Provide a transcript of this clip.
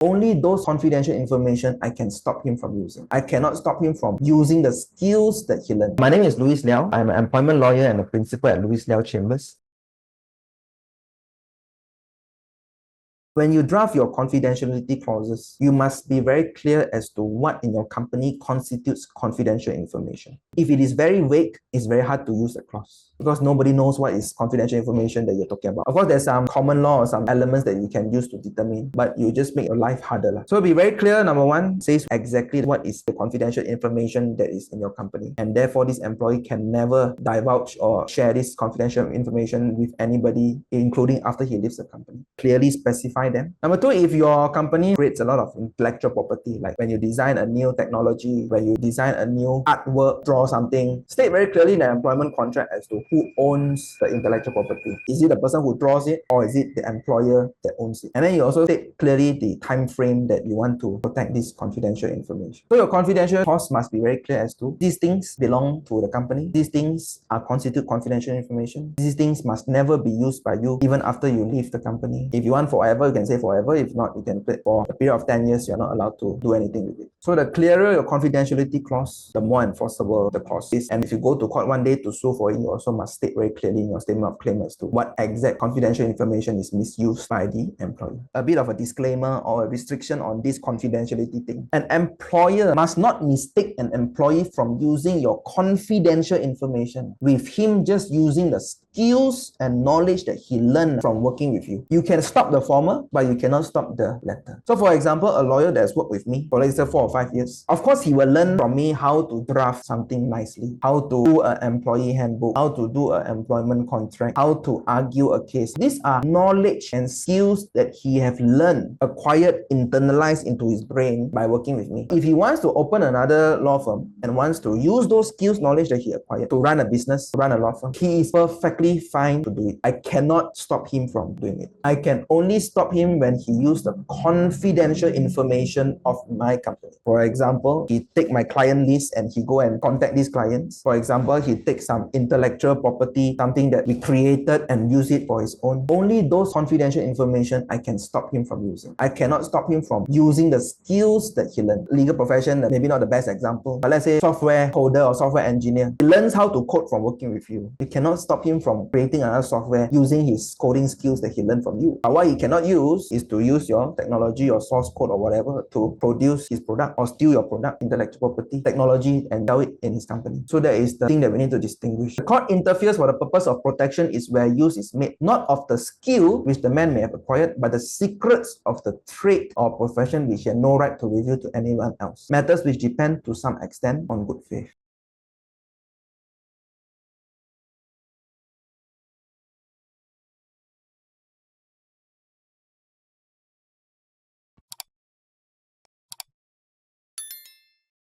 Only those confidential information I can stop him from using. I cannot stop him from using the skills that he learned. My name is Liaw. I'm an employment lawyer and a principal at Liaw Chambers. When you draft your confidentiality clauses, you must be very clear as to what in your company constitutes confidential information. If it is very vague, it's very hard to use the clause because nobody knows what is confidential information that you're talking about. Of course, there's some common law or some elements that you can use to determine, but you just make your life harder. So be very clear. Number one, says exactly what is the confidential information that is in your company. And therefore, this employee can never divulge or share this confidential information with anybody, including after he leaves the company. Clearly specify them. Number two, if your company creates a lot of intellectual property, like when you design a new technology, when you design a new artwork, draw something, state very clearly in the employment contract as to who owns the intellectual property. Is it the person who draws it, or is it the employer that owns it? And then you also state clearly the time frame that you want to protect this confidential information. So your confidential clause must be very clear as to these things belong to the company. These things are constitute confidential information. These things must never be used by you even after you leave the company. If you want forever, you can say forever. If not, you can put for a period of 10 years, you're not allowed to do anything with it. So the clearer your confidentiality clause, the more enforceable the clause is. And if you go to court one day to sue for it, you also must state very clearly in your statement of claim as to what exact confidential information is misused by the employer. A bit of a disclaimer or a restriction on this confidentiality thing. An employer must not mistake an employee from using your confidential information with him just using the skills and knowledge that he learned from working with you. You can stop the former, but you cannot stop the latter. So for example, a lawyer that's worked with me for let's say 4 or 5 years, of course he will learn from me how to draft something nicely, how to do an employee handbook, how to do an employment contract, how to argue a case. These are knowledge and skills that he have learned, acquired, internalized into his brain by working with me. If he wants to open another law firm and wants to use those skills, knowledge that he acquired to run a business, to run a law firm, he is perfectly fine to do it. I cannot stop him from doing it. I can only stop him when he used the confidential information of my company. For example, he take my client list and he go and contact these clients. For example, he takes some intellectual property, something that we created, and use it for his own. Only those confidential information I can stop him from using. I cannot stop him from using the skills that he learned. Legal profession, maybe not the best example, but let's say software coder or software engineer. He learns how to code from working with you. You cannot stop him from creating another software using his coding skills that he learned from you. But what he cannot use is to use your technology or source code or whatever to produce his product or steal your product, intellectual property, technology, and sell it in his company. So that is the thing that we need to distinguish. The court interferes for the purpose of protection is where use is made, not of the skill which the man may have acquired, but the secrets of the trade or profession which he had no right to reveal to anyone else. Matters which depend to some extent on good faith.